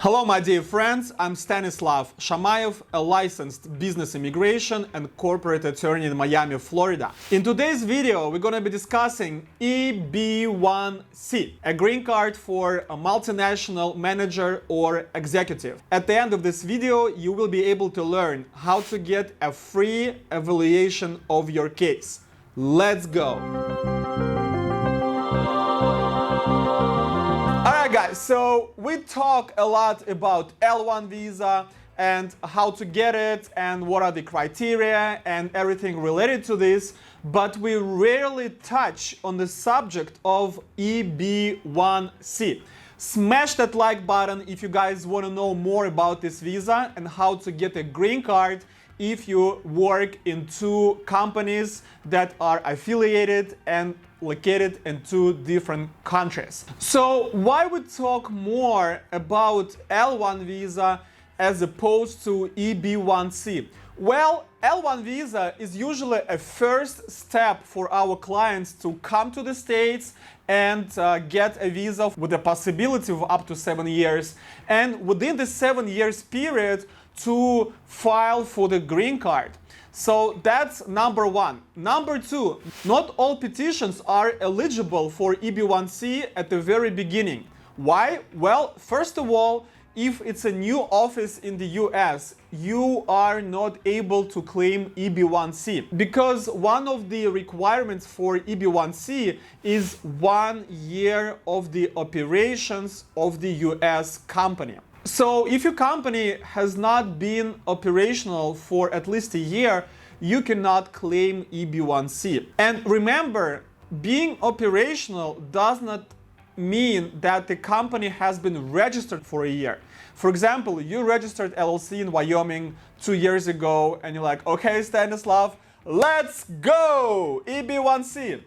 Hello, my dear friends. I'm Stanislav Shamayev, a licensed business immigration and corporate attorney in Miami, Florida. In today's video, we're going to be discussing EB1C, a green card for a multinational manager or executive. At the end of this video, you will be able to learn how to get a free evaluation of your case. Let's go. Alright guys, so we talk a lot about L1 visa and how to get it and what are the criteria and everything related to this, but we rarely touch on the subject of EB1C. Smash that like button if you guys want to know more about this visa and how to get a green card if you work in two companies that are affiliated and located in two different countries. So why we talk more about L1 visa as opposed to EB1C? Well, L1 visa is usually a first step for our clients to come to the States and get a visa with a possibility of up to 7 years, and within the 7 years period to file for the green card. So that's number one. Number two, not all petitions are eligible for EB1C at the very beginning. Why? Well, first of all, if it's a new office in the US, you are not able to claim EB1C because one of the requirements for EB1C is 1 year of the operations of the US company. So if your company has not been operational for at least a year, you cannot claim EB1C. And remember, being operational does not mean that the company has been registered for a year. For example, you registered LLC in Wyoming 2 years ago and you're like, okay, Stanislav, let's go, EB1C.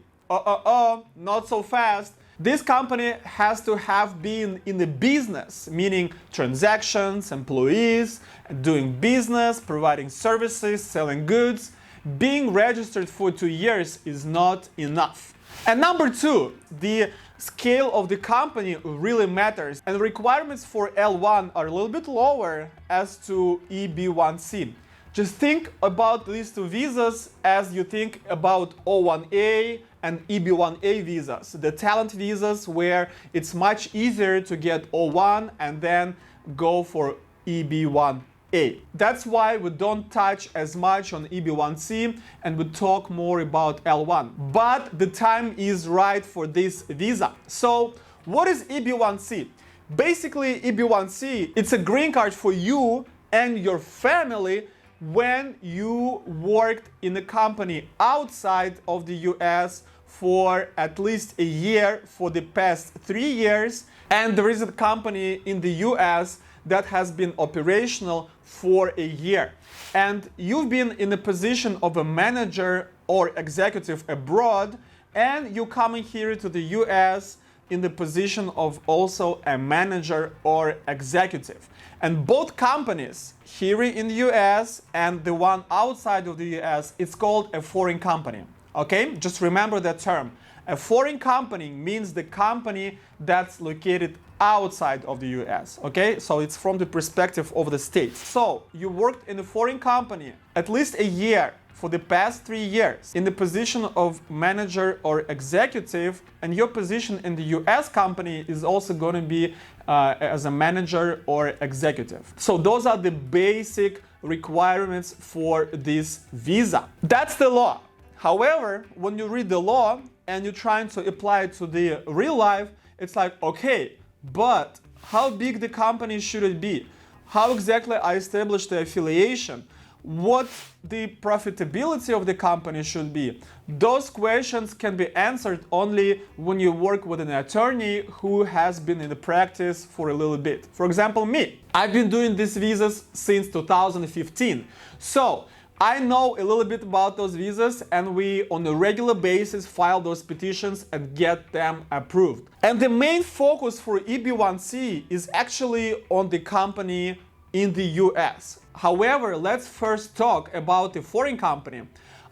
Not so fast. This company has to have been in the business, meaning transactions, employees, doing business, providing services, selling goods. Being registered for 2 years is not enough. And number two, the scale of the company really matters, and requirements for L1 are a little bit lower as to EB1C. Just think about these two visas as you think about O1A and EB1A visas, the talent visas where it's much easier to get O1 and then go for EB1A. That's why we don't touch as much on EB1C and we talk more about L1. But the time is right for this visa. So what is EB1C? Basically, EB1C, it's a green card for you and your family when you worked in a company outside of the US for at least a year for the past 3 years, and there is a company in the US that has been operational for a year. And you've been in the position of a manager or executive abroad, and you're coming here to the US in the position of also a manager or executive. And both companies here in the US and the one outside of the US, it's called a foreign company. Okay, just remember that term. A foreign company means the company that's located outside of the US. Okay, so it's from the perspective of the States. So you worked in a foreign company at least a year for the past 3 years in the position of manager or executive, and your position in the US company is also going to be as a manager or executive. So those are the basic requirements for this visa. That's the law. However, when you read the law and you're trying to apply it to the real life, it's like, okay, but how big the company should it be? How exactly I establish the affiliation? What the profitability of the company should be? Those questions can be answered only when you work with an attorney who has been in the practice for a little bit. For example, me. I've been doing these visas since 2015. So I know a little bit about those visas, and we on a regular basis file those petitions and get them approved. And the main focus for EB1C is actually on the company in the US. However, let's first talk about the foreign company.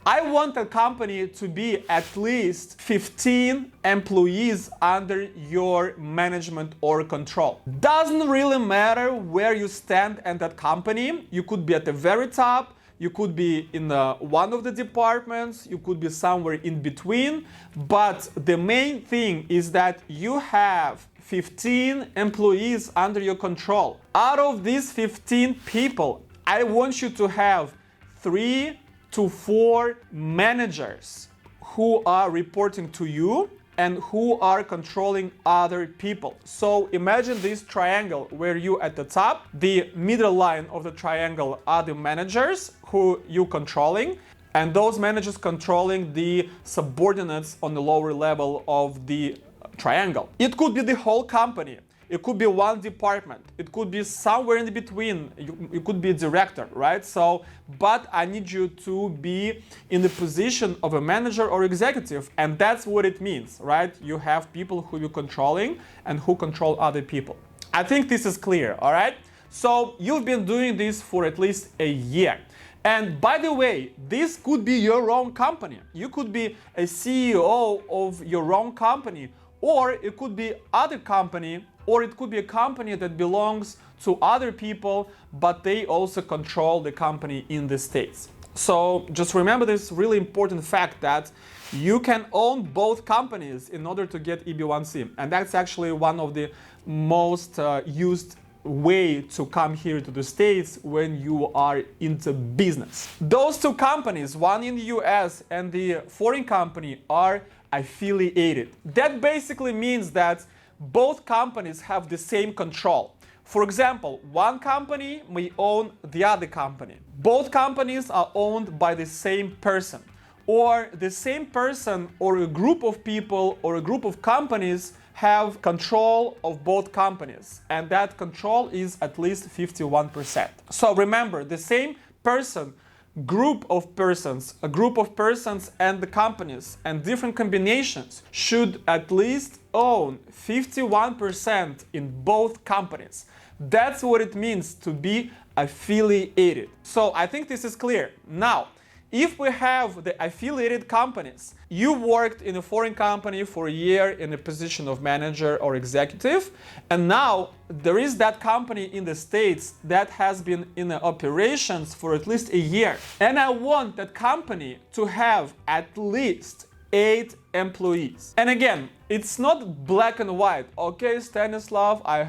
I want a company to be at least 15 employees under your management or control. Doesn't really matter where you stand at that company. You could be at the very top, you could be in one of the departments, you could be somewhere in between, but the main thing is that you have 15 employees under your control. Out of these 15 people, I want you to have 3 to 4 managers who are reporting to you and who are controlling other people. So imagine this triangle where you at the top, the middle line of the triangle are the managers who you controlling, and those managers controlling the subordinates on the lower level of the triangle. It could be the whole company. It could be one department. It could be somewhere in between. You could be a director, right? So, but I need you to be in the position of a manager or executive, and that's what it means, right? You have people who you're controlling and who control other people. I think this is clear, all right? So you've been doing this for at least a year. And by the way, this could be your own company. You could be a CEO of your own company, or it could be other company, or it could be a company that belongs to other people, but they also control the company in the States. So just remember this really important fact that you can own both companies in order to get EB1C. And that's actually one of the most used way to come here to the States when you are into business. Those two companies, one in the US and the foreign company, are affiliated. That basically means that both companies have the same control. For example, one company may own the other company. Both companies are owned by the same person, or the same person or a group of people or a group of companies have control of both companies, and that control is at least 51%. So remember, the same person, a group of persons and the companies and different combinations should at least own 51% in both companies. That's what it means to be affiliated. So I think this is clear. Now, if we have the affiliated companies, you worked in a foreign company for a year in a position of manager or executive, and now there is that company in the States that has been in operations for at least a year. And I want that company to have at least 8 employees. And again, it's not black and white. Okay, Stanislav, I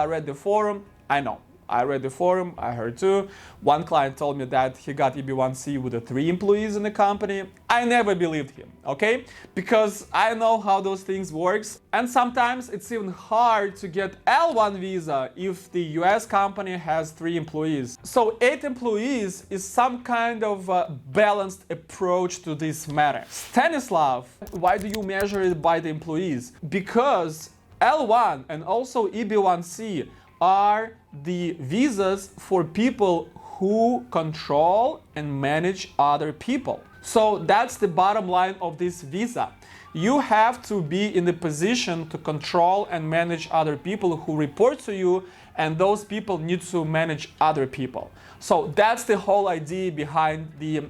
read the forum, I know. I read the forum, I heard too. One client told me that he got EB1C with the 3 employees in the company. I never believed him, okay? Because I know how those things works. And sometimes it's even hard to get L1 visa if the US company has 3 employees. So 8 employees is some kind of balanced approach to this matter. Stanislav, why do you measure it by the employees? Because L1 and also EB1C are the visas for people who control and manage other people. So that's the bottom line of this visa. You have to be in the position to control and manage other people who report to you, and those people need to manage other people. So that's the whole idea behind the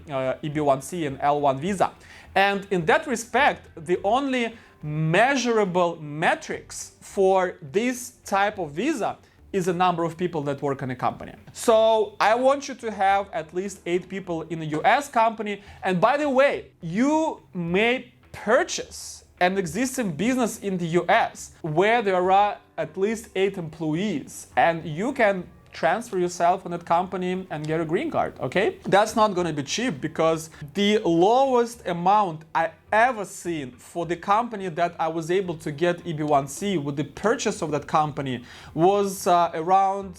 EB1C and L1 visa. And in that respect, the only measurable metrics for this type of visa is the number of people that work in a company. So I want you to have at least 8 people in a US company. And by the way, you may purchase an existing business in the US where there are at least 8 employees, and you can transfer yourself in that company and get a green card, okay? That's not gonna be cheap, because the lowest amount I ever seen for the company that I was able to get EB1C with the purchase of that company was around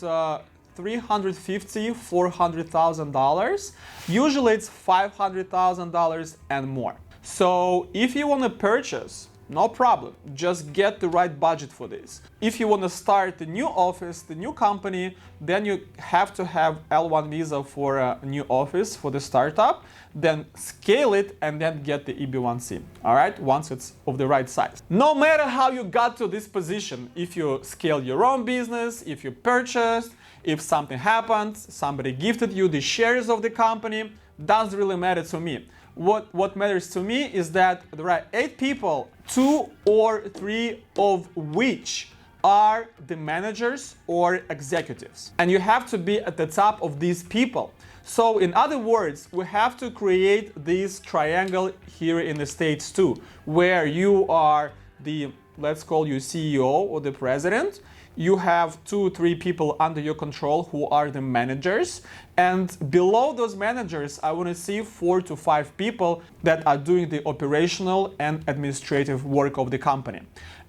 $350,000, $400,000. Usually it's $500,000 and more. So if you want to purchase, no problem, just get the right budget for this. If you want to start the new office, the new company, then you have to have L1 visa for a new office for the startup, then scale it and then get the EB1C, all right, once it's of the right size. No matter how you got to this position, if you scale your own business, if you purchased, if something happened, somebody gifted you the shares of the company, doesn't really matter to me. what matters to me is that there are 8 people, 2 or 3 of which are the managers or executives. And you have to be at the top of these people. So in other words, we have to create this triangle here in the States too, where you are the, let's call you CEO or the president. You have 2 or 3 people under your control who are the managers. And below those managers, I want to see 4 to 5 people that are doing the operational and administrative work of the company.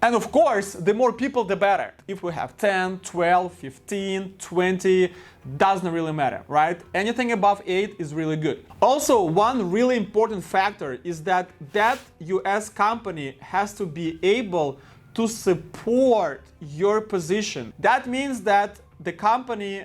And of course, the more people, the better. If we have 10, 12, 15, 20, doesn't really matter, right? Anything above 8 is really good. Also, one really important factor is that US company has to be able to support your position. That means that the company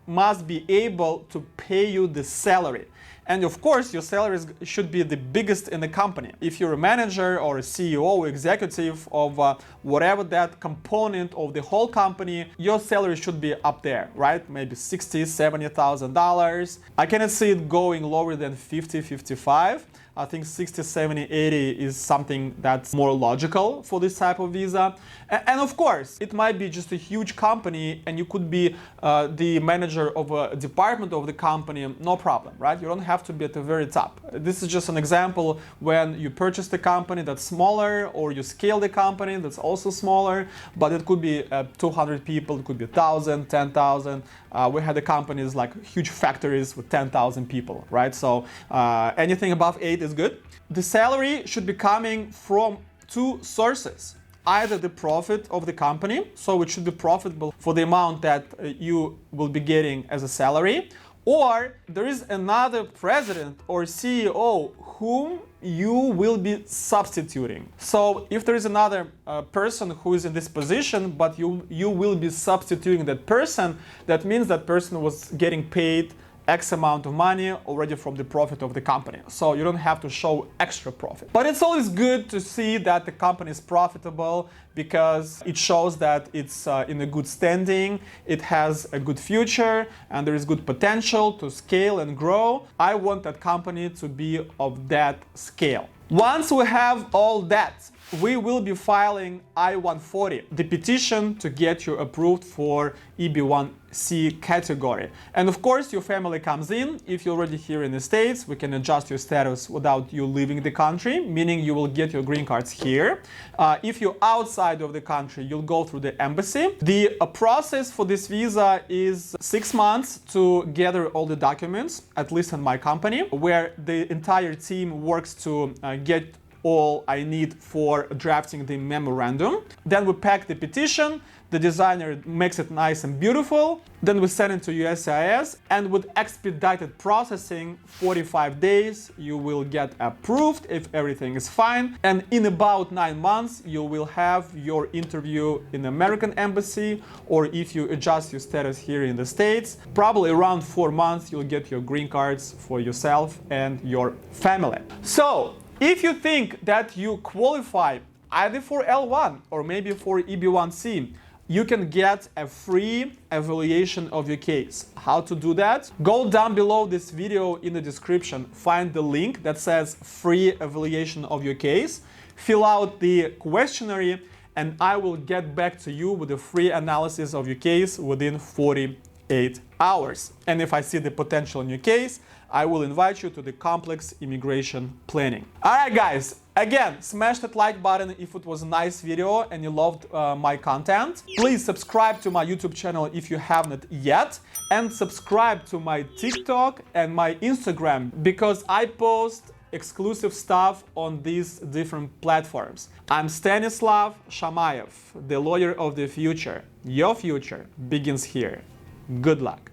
must be able to pay you the salary. And of course, your salary should be the biggest in the company. If you're a manager or a CEO or executive of whatever that component of the whole company, your salary should be up there, right? Maybe $60,000, $70,000. I cannot see it going lower than 50, 55. I think 60, 70, 80 is something that's more logical for this type of visa. And of course, it might be just a huge company and you could be the manager of a department of the company, no problem, right? You don't have to be at the very top. This is just an example when you purchase the company that's smaller or you scale the company that's also smaller, but it could be 200 people, it could be 1,000, 10,000. We had the companies like huge factories with 10,000 people, right? So anything above 8 is good. The salary should be coming from 2 sources. Either the profit of the company, so it should be profitable for the amount that you will be getting as a salary, or there is another president or CEO whom you will be substituting. So if there is another person who is in this position, but you will be substituting that person, that means that person was getting paid X amount of money already from the profit of the company. So you don't have to show extra profit. But it's always good to see that the company is profitable because it shows that it's in a good standing, it has a good future, and there is good potential to scale and grow. I want that company to be of that scale. Once we have all that, we will be filing I-140, the petition to get you approved for EB1C category. And of course, your family comes in. If you're already here in the States, we can adjust your status without you leaving the country, meaning you will get your green cards here. If you're outside of the country, you'll go through the embassy. The process for this visa is 6 months to gather all the documents, at least in my company, where the entire team works to get all I need for drafting the memorandum. Then we pack the petition, the designer makes it nice and beautiful, then we send it to USCIS, and with expedited processing, 45 days, you will get approved if everything is fine, and in about 9 months, you will have your interview in the American embassy, or if you adjust your status here in the States, probably around 4 months, you'll get your green cards for yourself and your family. So, if you think that you qualify either for L1 or maybe for EB1C, you can get a free evaluation of your case. How to do that? Go down below this video in the description, find the link that says free evaluation of your case, fill out the questionnaire, and I will get back to you with a free analysis of your case within 48 hours. And if I see the potential in your case, I will invite you to the complex immigration planning. All right, guys, again, smash that like button if it was a nice video and you loved my content. Please subscribe to my YouTube channel if you haven't yet, and subscribe to my TikTok and my Instagram because I post exclusive stuff on these different platforms. I'm Stanislav Shamayev, the lawyer of the future. Your future begins here. Good luck.